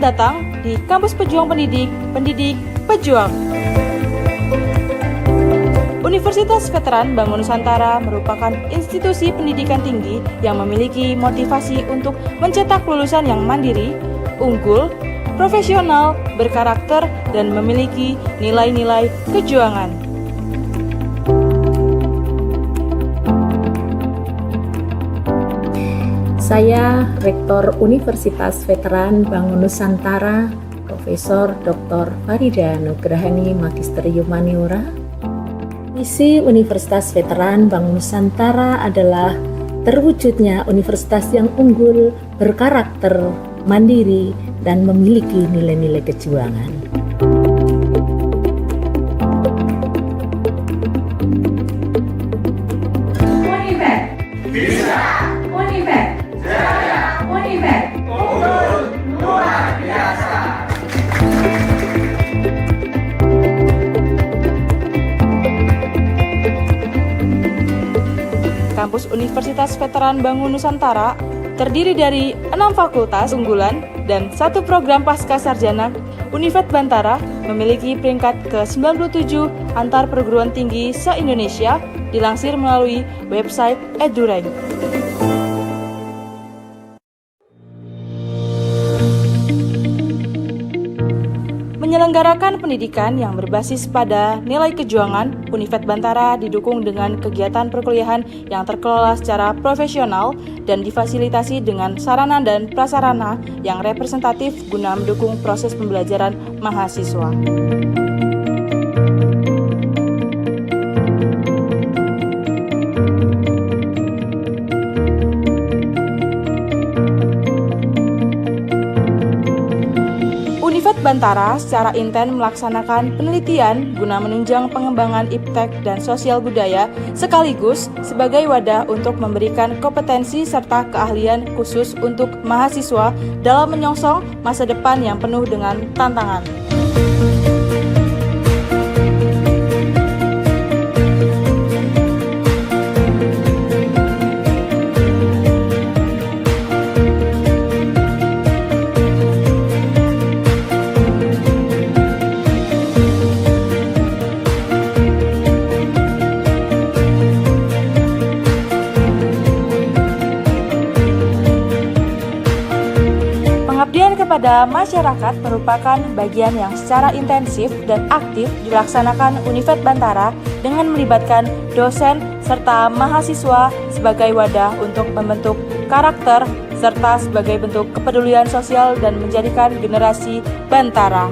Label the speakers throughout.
Speaker 1: Selamat datang di Kampus Pejuang Pendidik, Pendidik Pejuang. Universitas Veteran Bangun Nusantara merupakan institusi pendidikan tinggi yang memiliki motivasi untuk mencetak lulusan yang mandiri, unggul, profesional, berkarakter, dan memiliki nilai-nilai kejuangan.
Speaker 2: Saya Rektor Universitas Veteran Bangun Nusantara, Profesor Dr. Farida Nugrahani Magister Humaniora. Misi Universitas Veteran Bangun Nusantara adalah terwujudnya universitas yang unggul, berkarakter, mandiri, dan memiliki nilai-nilai kejuangan.
Speaker 3: Univet bisa, Univet jaya, Univet unggul luar biasa.
Speaker 1: Kampus Universitas Veteran Bangun Nusantara terdiri dari 6 fakultas unggulan dan 1 program pasca sarjana. Univet Bantara memiliki peringkat ke-97 antar perguruan tinggi se-Indonesia, dilansir melalui website EduRank. Menyelenggarakan pendidikan yang berbasis pada nilai kejuangan, Univet Bantara didukung dengan kegiatan perkuliahan yang terkelola secara profesional dan difasilitasi dengan sarana dan prasarana yang representatif guna mendukung proses pembelajaran mahasiswa. Univet Bantara secara intens melaksanakan penelitian guna menunjang pengembangan iptek dan sosial budaya sekaligus sebagai wadah untuk memberikan kompetensi serta keahlian khusus untuk mahasiswa dalam menyongsong masa depan yang penuh dengan tantangan. Pengabdian kepada masyarakat merupakan bagian yang secara intensif dan aktif dilaksanakan Univet Bantara dengan melibatkan dosen serta mahasiswa sebagai wadah untuk membentuk karakter serta sebagai bentuk kepedulian sosial dan menjadikan generasi Bantara.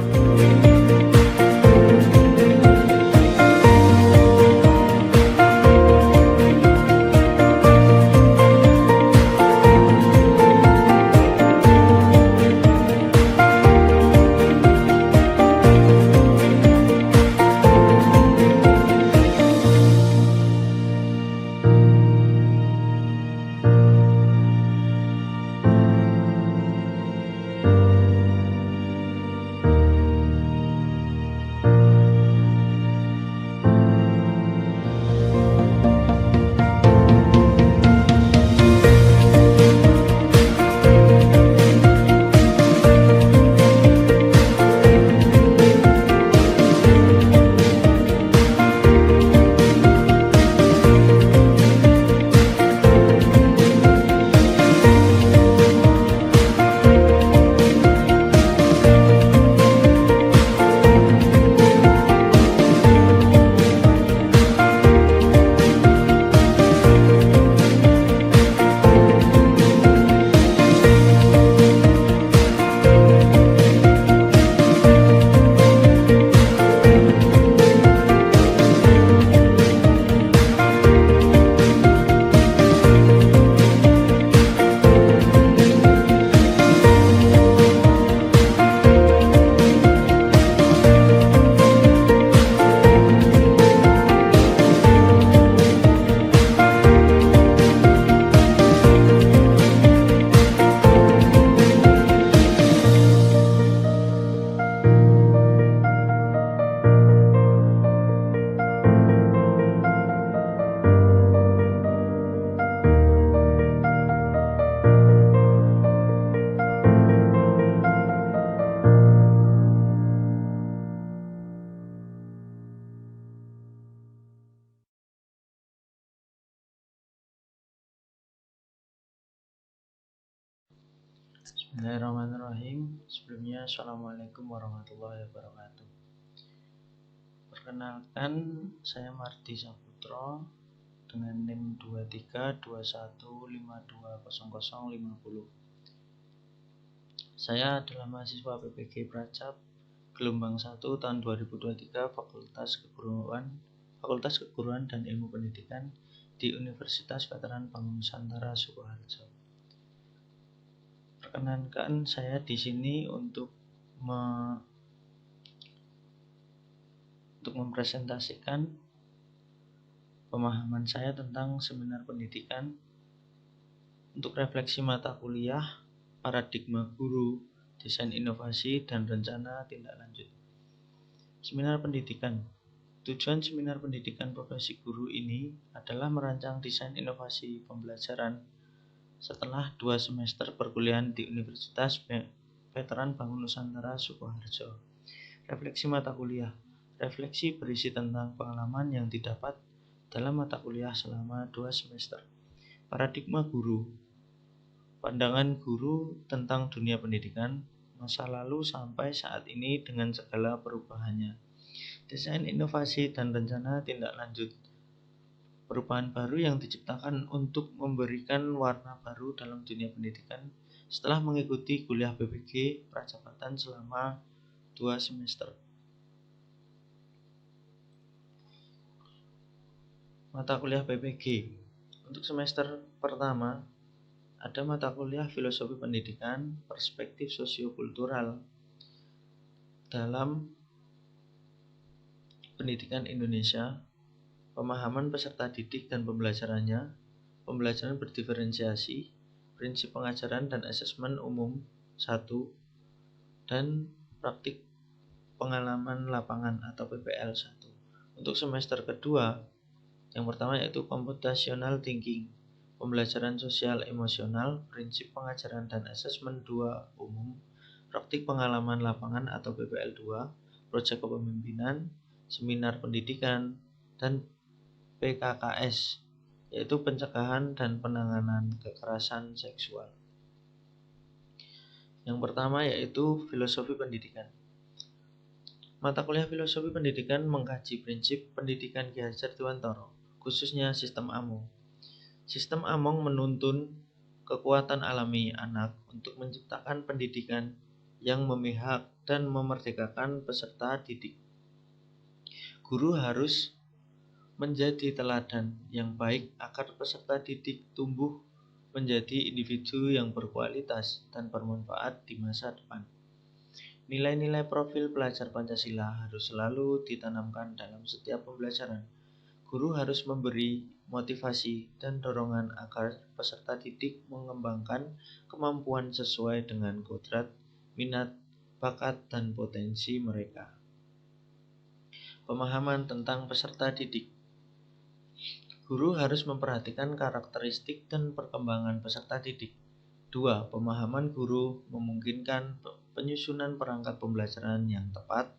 Speaker 4: Bismillahirrahmanirrahim. Sebelumnya, Assalamualaikum warahmatullahi wabarakatuh. Perkenalkan, saya Mardi Saputro dengan NIM 2321520050. Saya adalah mahasiswa PPG Pracap gelombang 1 tahun 2023 Fakultas Keguruan dan Ilmu Pendidikan di Universitas Veteran Bangun Nusantara Sukoharjo. Perkenalkan, saya di sini untuk mempresentasikan pemahaman saya tentang seminar pendidikan untuk refleksi mata kuliah, paradigma guru, desain inovasi, dan rencana tindak lanjut. Seminar pendidikan. Tujuan seminar pendidikan profesi guru ini adalah merancang desain inovasi pembelajaran setelah 2 semester perkuliahan di Universitas Veteran Bangun Nusantara Sukoharjo. Refleksi mata kuliah. Refleksi berisi tentang pengalaman yang didapat dalam mata kuliah selama 2 semester. Paradigma guru. Pandangan guru tentang dunia pendidikan masa lalu sampai saat ini dengan segala perubahannya. Desain inovasi dan rencana tindak lanjut. Perubahan baru yang diciptakan untuk memberikan warna baru dalam dunia pendidikan setelah mengikuti kuliah PPG Pracapatan selama 2 semester. Mata kuliah PPG. Untuk semester pertama, ada mata kuliah Filosofi Pendidikan, Perspektif Sosiokultural dalam Pendidikan Indonesia, pemahaman peserta didik dan pembelajarannya, pembelajaran berdiferensiasi, prinsip pengajaran dan asesmen umum 1, dan praktik pengalaman lapangan atau PPL 1. Untuk semester kedua, yang pertama yaitu Computational Thinking, pembelajaran sosial emosional, prinsip pengajaran dan asesmen 2 umum, praktik pengalaman lapangan atau PPL 2, proyek kepemimpinan, seminar pendidikan, dan PKKS, yaitu pencegahan dan penanganan kekerasan seksual. Yang pertama yaitu Filosofi Pendidikan. Mata kuliah Filosofi Pendidikan mengkaji prinsip pendidikan Ki Hajar Dewantara, khususnya sistem Among. Sistem Among menuntun kekuatan alami anak untuk menciptakan pendidikan yang memihak dan memerdekakan peserta didik. Guru harus menjadi teladan yang baik agar peserta didik tumbuh menjadi individu yang berkualitas dan bermanfaat di masa depan. Nilai-nilai profil pelajar Pancasila harus selalu ditanamkan dalam setiap pembelajaran. Guru harus memberi motivasi dan dorongan agar peserta didik mengembangkan kemampuan sesuai dengan kodrat, minat, bakat, dan potensi mereka. Pemahaman tentang peserta didik. Guru harus memperhatikan karakteristik dan perkembangan peserta didik. 2. Pemahaman guru memungkinkan penyusunan perangkat pembelajaran yang tepat,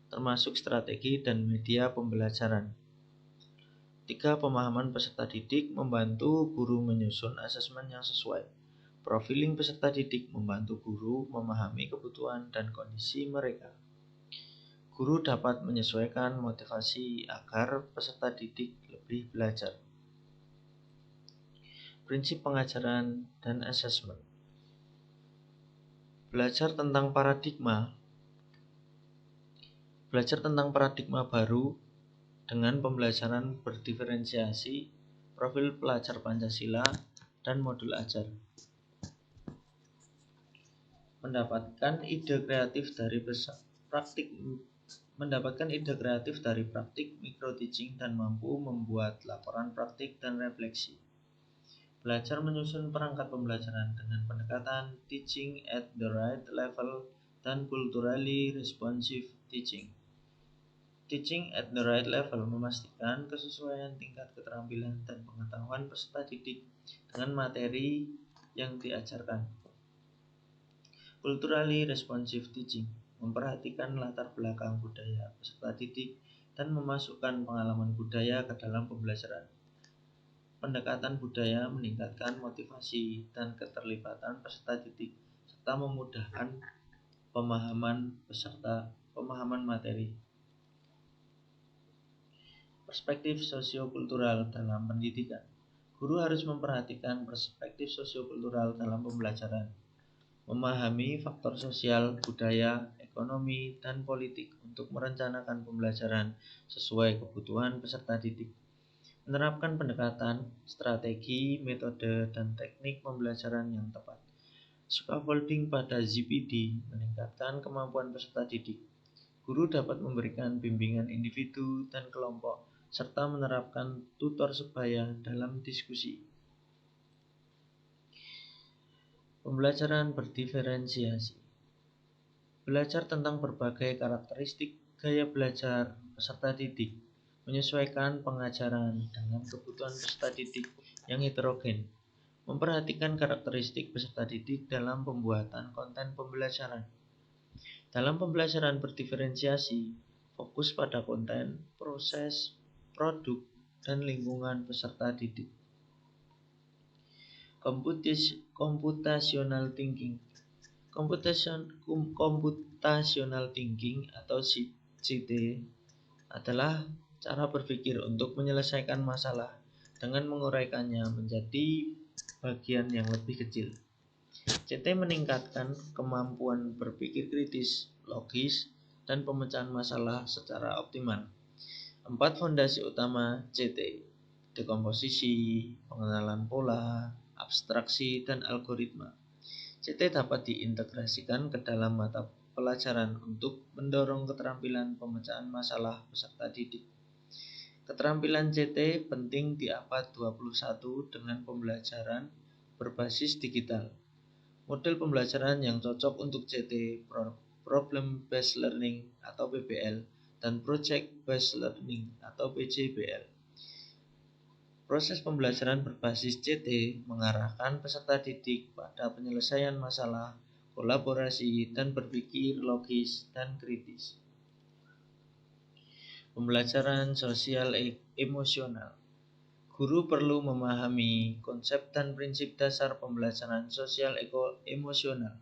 Speaker 4: termasuk strategi dan media pembelajaran. 3. Pemahaman peserta didik membantu guru menyusun asesmen yang sesuai. Profiling peserta didik membantu guru memahami kebutuhan dan kondisi mereka. Guru dapat menyesuaikan motivasi agar peserta didik lebih belajar. Prinsip pengajaran dan asesmen. Belajar tentang paradigma baru dengan pembelajaran berdiferensiasi, profil pelajar Pancasila, dan modul ajar. Mendapatkan ide kreatif dari praktik micro-teaching dan mampu membuat laporan praktik dan refleksi. Belajar menyusun perangkat pembelajaran dengan pendekatan teaching at the right level dan culturally responsive teaching. Teaching at the right level memastikan kesesuaian tingkat keterampilan dan pengetahuan peserta didik dengan materi yang diajarkan. Culturally responsive teaching memperhatikan latar belakang budaya peserta didik dan memasukkan pengalaman budaya ke dalam pembelajaran. Pendekatan budaya meningkatkan motivasi dan keterlibatan peserta didik serta memudahkan pemahaman materi. Perspektif sosiokultural dalam pendidikan. Guru harus memperhatikan perspektif sosiokultural dalam pembelajaran, memahami faktor sosial, budaya, ekonomi, dan politik untuk merencanakan pembelajaran sesuai kebutuhan peserta didik. Menerapkan pendekatan, strategi, metode, dan teknik pembelajaran yang tepat. Scaffolding pada ZPD meningkatkan kemampuan peserta didik. Guru dapat memberikan bimbingan individu dan kelompok, serta menerapkan tutor sebaya dalam diskusi. Pembelajaran berdiferensiasi. Belajar tentang berbagai karakteristik gaya belajar peserta didik, menyesuaikan pengajaran dengan kebutuhan peserta didik yang heterogen, memperhatikan karakteristik peserta didik dalam pembuatan konten pembelajaran. Dalam pembelajaran berdiferensiasi, fokus pada konten, proses, produk, dan lingkungan peserta didik. Computational thinking. Computational thinking atau CT adalah cara berpikir untuk menyelesaikan masalah dengan menguraikannya menjadi bagian yang lebih kecil. CT meningkatkan kemampuan berpikir kritis, logis, dan pemecahan masalah secara optimal. 4 fondasi utama CT: dekomposisi, pengenalan pola, abstraksi, dan algoritma. CT dapat diintegrasikan ke dalam mata pelajaran untuk mendorong keterampilan pemecahan masalah peserta didik. Keterampilan CT penting di abad 21 dengan pembelajaran berbasis digital. Model pembelajaran yang cocok untuk CT, Problem Based Learning atau PBL, dan Project Based Learning atau PJBL. Proses pembelajaran berbasis CT mengarahkan peserta didik pada penyelesaian masalah, kolaborasi, dan berpikir logis dan kritis. Pembelajaran sosial emosional. Guru perlu memahami konsep dan prinsip dasar pembelajaran sosial emosional.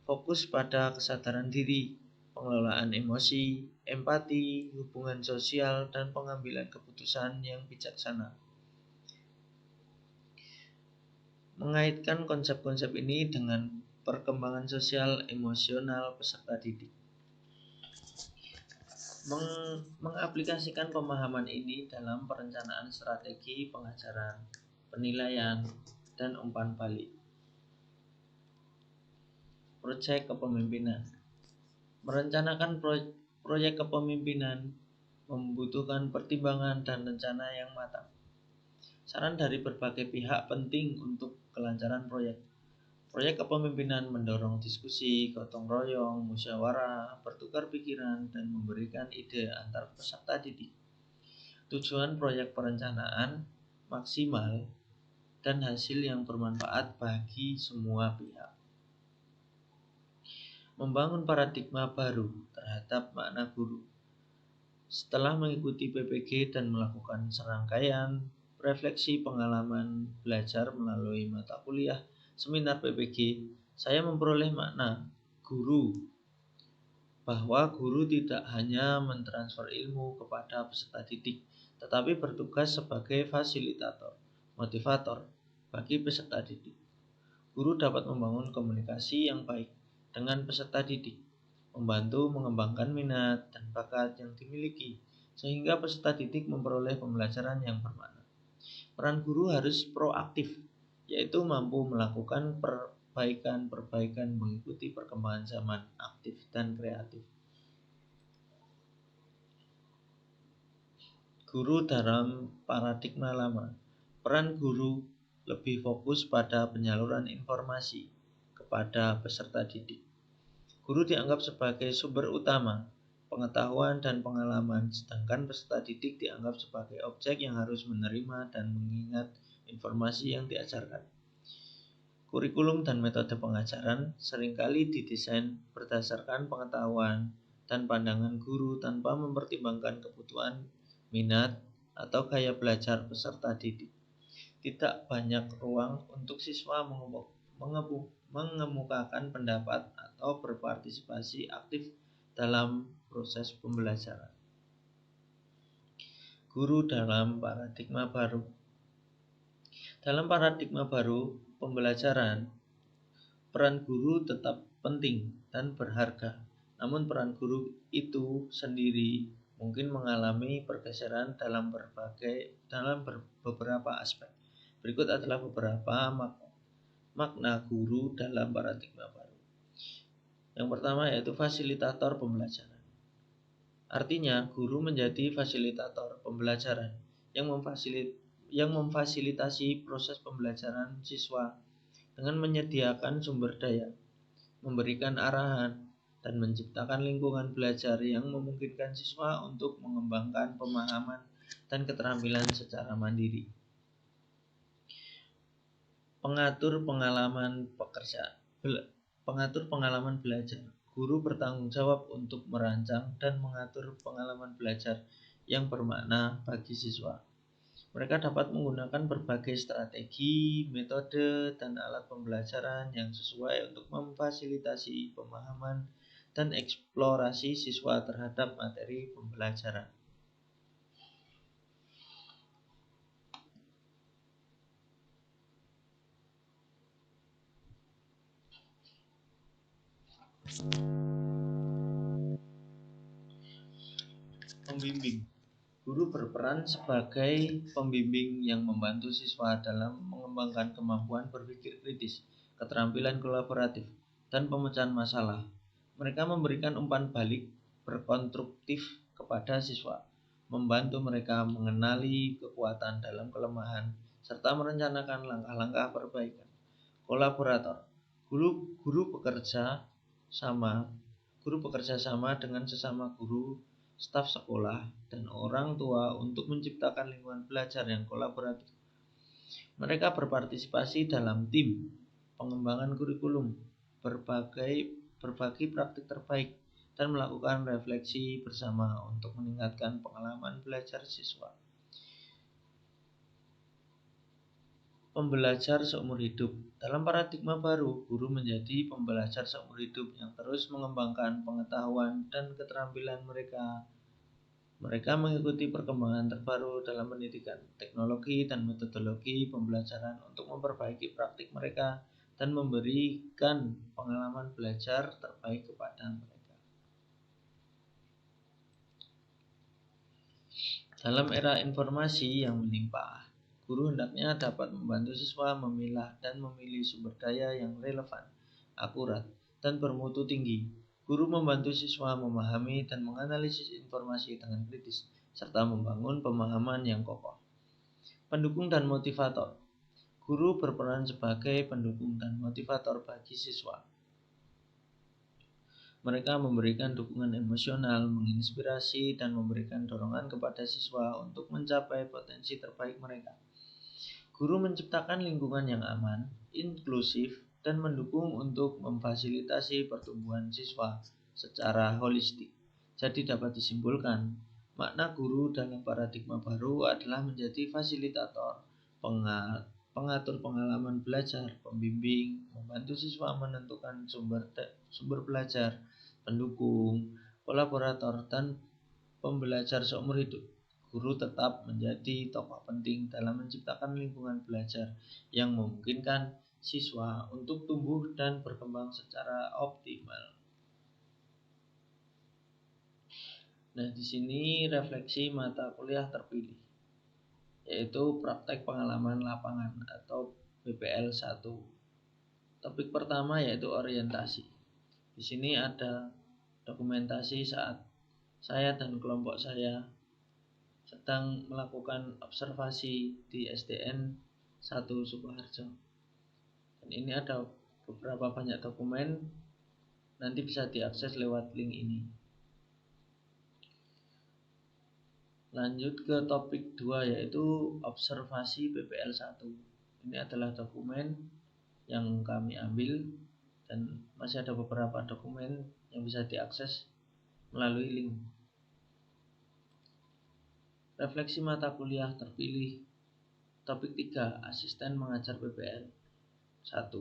Speaker 4: Fokus pada kesadaran diri, pengelolaan emosi, empati, hubungan sosial, dan pengambilan keputusan yang bijaksana. Mengaitkan konsep-konsep ini dengan perkembangan sosial emosional peserta didik. Mengaplikasikan pemahaman ini dalam perencanaan strategi pengajaran, penilaian, dan umpan balik. Proyek kepemimpinan. Merencanakan proyek kepemimpinan membutuhkan pertimbangan dan rencana yang matang. Saran dari berbagai pihak penting untuk kelancaran proyek. Proyek kepemimpinan mendorong diskusi, gotong royong, musyawarah, bertukar pikiran, dan memberikan ide antar peserta didik. Tujuan proyek perencanaan maksimal dan hasil yang bermanfaat bagi semua pihak. Membangun paradigma baru terhadap makna guru. Setelah mengikuti PPG dan melakukan serangkaian refleksi pengalaman belajar melalui mata kuliah seminar PPG, saya memperoleh makna guru, bahwa guru tidak hanya mentransfer ilmu kepada peserta didik, tetapi bertugas sebagai fasilitator, motivator bagi peserta didik. Guru dapat membangun komunikasi yang baik dengan peserta didik, membantu mengembangkan minat dan bakat yang dimiliki, sehingga peserta didik memperoleh pembelajaran yang bermakna. Peran guru harus proaktif, yaitu mampu melakukan perbaikan mengikuti perkembangan zaman, aktif dan kreatif. Guru dalam paradigma lama. Peran guru lebih fokus pada penyaluran informasi kepada peserta didik. Guru dianggap sebagai sumber utama pengetahuan dan pengalaman, sedangkan peserta didik dianggap sebagai objek yang harus menerima dan mengingat informasi yang diajarkan. Kurikulum dan metode pengajaran seringkali didesain berdasarkan pengetahuan dan pandangan guru tanpa mempertimbangkan kebutuhan, minat, atau gaya belajar peserta didik. Tidak banyak ruang untuk siswa mengemukakan pendapat atau berpartisipasi aktif dalam proses pembelajaran. Guru dalam paradigma baru. Dalam paradigma baru pembelajaran, peran guru tetap penting dan berharga. Namun peran guru itu sendiri mungkin mengalami pergeseran dalam beberapa aspek. Berikut adalah beberapa makna guru dalam paradigma baru. Yang pertama yaitu fasilitator pembelajaran. Artinya, guru menjadi fasilitator pembelajaran yang memfasilitasi proses pembelajaran siswa dengan menyediakan sumber daya, memberikan arahan, dan menciptakan lingkungan belajar yang memungkinkan siswa untuk mengembangkan pemahaman dan keterampilan secara mandiri. Pengatur pengalaman belajar. Guru bertanggung jawab untuk merancang dan mengatur pengalaman belajar yang bermakna bagi siswa. Mereka dapat menggunakan berbagai strategi, metode, dan alat pembelajaran yang sesuai untuk memfasilitasi pemahaman dan eksplorasi siswa terhadap materi pembelajaran. Pembimbing. Guru berperan sebagai pembimbing yang membantu siswa dalam mengembangkan kemampuan berpikir kritis, keterampilan kolaboratif, dan pemecahan masalah. Mereka memberikan umpan balik berkonstruktif kepada siswa, membantu mereka mengenali kekuatan dalam kelemahan, serta merencanakan langkah-langkah perbaikan. Kolaborator. Guru bekerja sama dengan sesama guru, staf sekolah, dan orang tua untuk menciptakan lingkungan belajar yang kolaboratif. Mereka berpartisipasi dalam tim, pengembangan kurikulum, berbagi praktik terbaik, dan melakukan refleksi bersama untuk meningkatkan pengalaman belajar siswa. Pembelajar seumur hidup. Dalam paradigma baru, guru menjadi pembelajar seumur hidup yang terus mengembangkan pengetahuan dan keterampilan mereka. Mereka mengikuti perkembangan terbaru dalam pendidikan, teknologi, dan metodologi pembelajaran untuk memperbaiki praktik mereka dan memberikan pengalaman belajar terbaik kepada mereka. Dalam era informasi yang melimpah, guru hendaknya dapat membantu siswa memilah dan memilih sumber daya yang relevan, akurat, dan bermutu tinggi. Guru membantu siswa memahami dan menganalisis informasi dengan kritis, serta membangun pemahaman yang kokoh. Pendukung dan motivator. Guru berperan sebagai pendukung dan motivator bagi siswa. Mereka memberikan dukungan emosional, menginspirasi, dan memberikan dorongan kepada siswa untuk mencapai potensi terbaik mereka. Guru menciptakan lingkungan yang aman, inklusif, dan mendukung untuk memfasilitasi pertumbuhan siswa secara holistik. Jadi dapat disimpulkan, makna guru dalam paradigma baru adalah menjadi fasilitator, pengatur pengalaman belajar, pembimbing, membantu siswa menentukan sumber belajar, pendukung, kolaborator, dan pembelajar seumur hidup. Guru tetap menjadi tokoh penting dalam menciptakan lingkungan belajar yang memungkinkan siswa untuk tumbuh dan berkembang secara optimal. Nah, di sini refleksi mata kuliah terpilih, yaitu praktek pengalaman lapangan atau PPL 1. Topik pertama yaitu orientasi. Di sini ada dokumentasi saat saya dan kelompok saya sedang melakukan observasi di SDN 1 Sukoharjo. Dan ini ada beberapa banyak dokumen, nanti bisa diakses lewat link ini. Lanjut ke topik 2 yaitu observasi PPL 1. Ini adalah dokumen yang kami ambil dan masih ada beberapa dokumen yang bisa diakses melalui link. Refleksi mata kuliah terpilih. Topik 3, asisten mengajar PPL 1.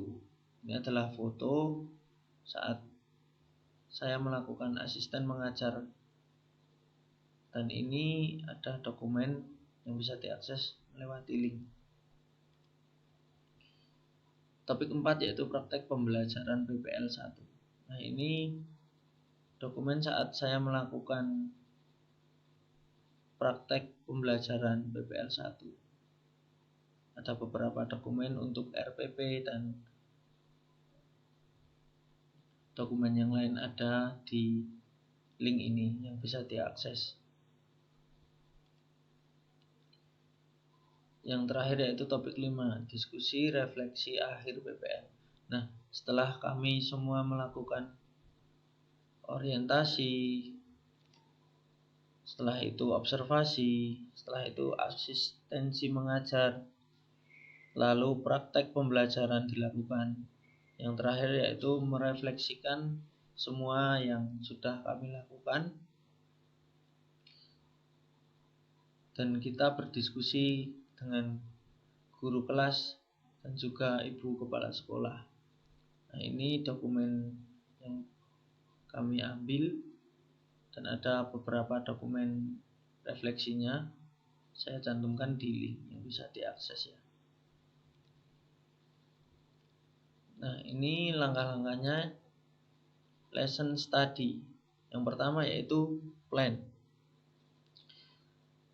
Speaker 4: Ini adalah foto saat saya melakukan asisten mengajar, dan ini ada dokumen yang bisa diakses melewati link. Topik 4 yaitu praktek pembelajaran PPL 1. Nah, ini dokumen saat saya melakukan praktek pembelajaran PPL 1. Ada beberapa dokumen untuk RPP dan dokumen yang lain ada di link ini yang bisa diakses. Yang terakhir yaitu topik 5, diskusi refleksi akhir PPL. Nah, setelah kami semua melakukan orientasi, setelah itu observasi, setelah itu asistensi mengajar, lalu praktek pembelajaran dilakukan. Yang terakhir yaitu merefleksikan semua yang sudah kami lakukan, dan kita berdiskusi dengan guru kelas dan juga ibu kepala sekolah. Nah, ini dokumen yang kami ambil dan ada beberapa dokumen refleksinya saya cantumkan di link yang bisa diakses ya. Nah, ini langkah-langkahnya lesson study. Yang pertama yaitu plan,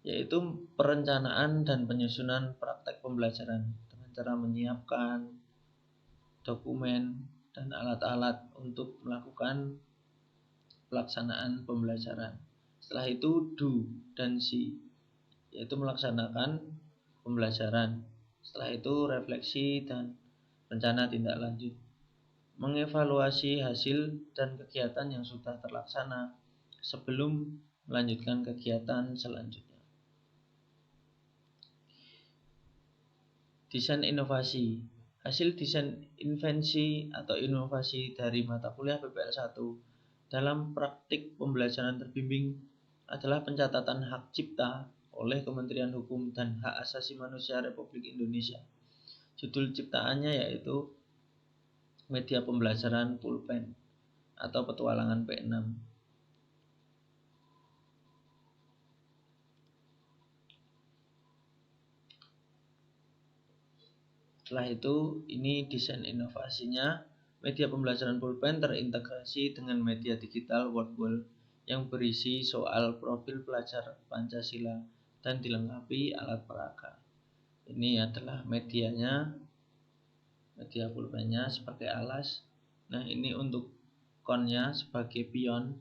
Speaker 4: yaitu perencanaan dan penyusunan praktek pembelajaran dengan cara menyiapkan dokumen dan alat-alat untuk melakukan pelaksanaan pembelajaran. Setelah itu do dan see, yaitu melaksanakan pembelajaran. Setelah itu refleksi dan rencana tindak lanjut, mengevaluasi hasil dan kegiatan yang sudah terlaksana sebelum melanjutkan kegiatan selanjutnya. Desain inovasi. Hasil desain invensi atau inovasi dari mata kuliah PPL 1 dalam praktik pembelajaran terbimbing adalah pencatatan hak cipta oleh Kementerian Hukum dan Hak Asasi Manusia Republik Indonesia. Judul ciptaannya yaitu Media Pembelajaran Pulpen atau Petualangan P6. Setelah itu, ini desain inovasinya. Media pembelajaran pulpen terintegrasi dengan media digital WordWall yang berisi soal profil pelajar Pancasila dan dilengkapi alat peraga. Ini adalah medianya, media pulpennya sebagai alas. Nah, ini untuk konnya sebagai pion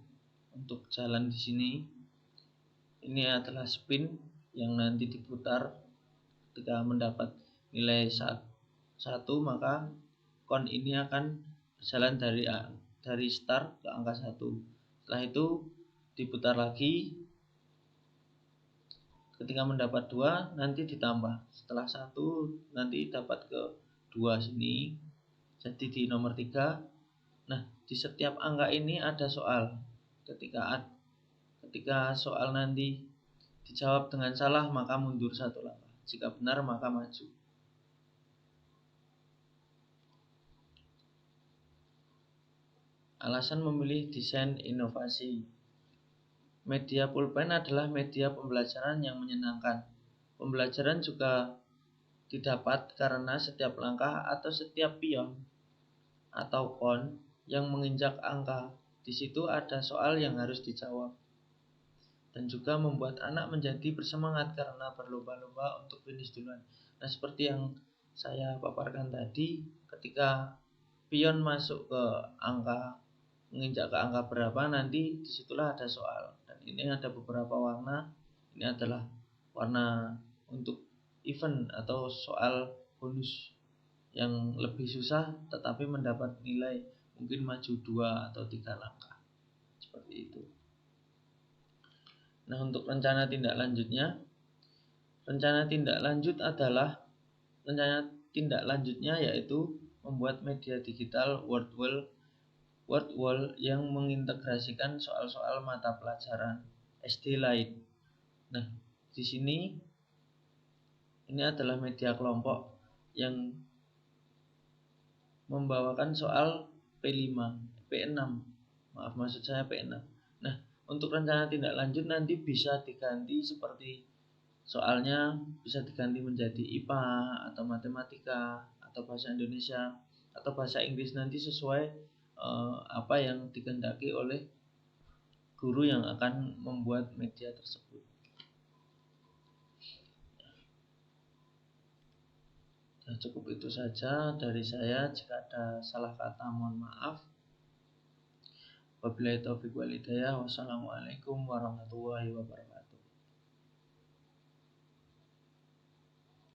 Speaker 4: untuk jalan di sini. Ini adalah spin yang nanti diputar ketika mendapat nilai 1, maka kon ini akan berjalan dari start ke angka 1. Setelah itu diputar lagi, ketika mendapat 2 nanti ditambah, setelah 1 nanti dapat ke 2 sini, jadi di nomor 3. Nah, di setiap angka ini ada soal. Ketika soal nanti dijawab dengan salah maka mundur 1 langkah, jika benar maka maju. Alasan memilih desain inovasi. Media pulpen adalah media pembelajaran yang menyenangkan. Pembelajaran juga didapat karena setiap langkah atau setiap pion atau kon yang menginjak angka, di situ ada soal yang harus dijawab. Dan juga membuat anak menjadi bersemangat karena berlomba-lomba untuk finish duluan. Nah, seperti yang saya paparkan tadi, ketika pion masuk ke angka, menginjak ke angka berapa, nanti disitulah ada soal. Dan ini ada beberapa warna. Ini adalah warna untuk event atau soal bonus yang lebih susah tetapi mendapat nilai mungkin maju 2 atau 3 langkah. Seperti itu. Nah, untuk rencana tindak lanjutnya, rencana tindak lanjutnya yaitu membuat media digital WordWall yang mengintegrasikan soal-soal mata pelajaran SD lain. Nah, di sini ini adalah media kelompok yang membawakan soal P5, P6. Maaf, maksud saya P6. Nah, untuk rencana tindak lanjut nanti bisa diganti seperti soalnya bisa diganti menjadi IPA atau matematika atau bahasa Indonesia atau bahasa Inggris nanti sesuai apa yang dikehendaki oleh guru yang akan membuat media tersebut. Nah, cukup itu saja dari saya. Jika ada salah kata mohon maaf. Wabillahi taufiq wal hidayah. Wassalamualaikum warahmatullahi wabarakatuh.